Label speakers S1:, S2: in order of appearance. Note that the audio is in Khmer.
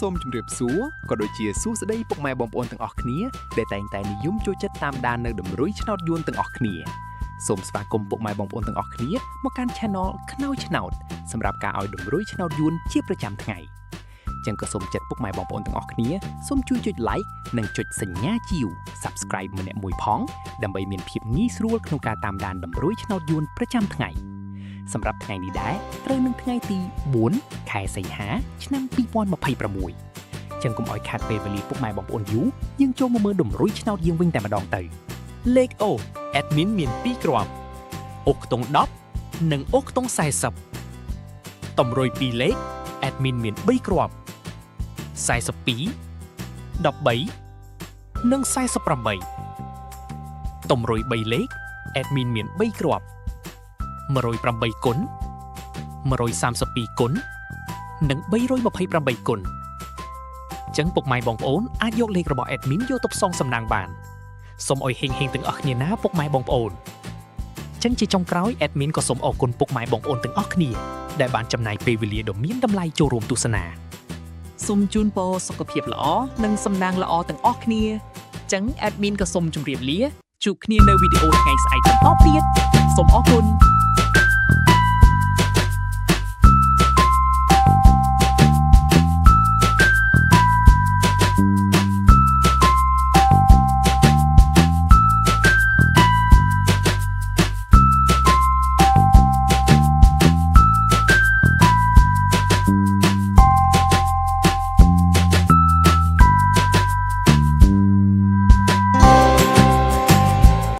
S1: សូមជម្រាបសួរក៏ដូចជាសួស្តីពុកម៉ែបងប្អូនទាំងអស់គ្នាដែលតែងតែនិយមចូលចិត្តតាមដាននៅតម្រុយឆ្នោតយួនទាំងអស់គ្នាសូមស្វាគមន៍ពុកម៉ែបងប្អូនទាំងអស់គ្នាមកកាន់ Channel ខ្នោឆ្នោតសម្រាប់ការឲ្យតម្រុយឆ្នោតយួនជាប្រចាំថ្ងៃចឹងក៏សូមចិត្តពុកម៉ែបងប្អូនទាំងអស់គ្នាសូមជួយចុច like និងចុចសញ្ញាជាវ Subscribe ម្នាក់មួយផងដើម្បីមានភាពងាយស្រួលក្នុងការតាមដានតម្រុយឆ្នោតយួនប្រចាំថ្ងៃសម្រាប់ថ្ងៃនេះដែរត្រូវនឹងថ្ងៃទី4ខែសីហាឆ្នាំ2026ចឹងកុំឲ្យខាតពេលវេលាពុកម៉ែបងប្អូនយូរយើងចូលមកមើលតម្រុយឆ្នោតយើងវិញតែម្ដងទៅលេខអូ admin មាន2គ្រាប់អូខ្ទង់10និងអូខ្ទង់40តម្រុយ2លេខ admin មាន3គ្រាប់42 13និង48តម្រុយ3លេខ admin មាន3គ្រាប់108គុណ132គុណនិង328គុណចឹងពុកម៉ែបងប្អូនអាចយកលេខរបស់ admin យកទៅផ្សងសំណាងបានសូមឲ្យហេងទាំងអស់គ្នាណាពុកម៉ែបងប្អូនចឹងជាចុងក្រោយ admin ក៏សូមអរគុណពុកម៉ែបងប្អូនទាំងអស់គ្នាដែលបានចំណាយពេលវេលាដ៏មានតម្លៃចូលរួមទស្សនាសូមជូនពរសុខភាពល្អនិងសំណាងល្អទាំងអស់គ្នាចឹង admin ក៏សូមជម្រាបលាជួបគ្នានៅវីដេអូថ្ងៃស្អែកបន្តទៀតសូមអរគុណ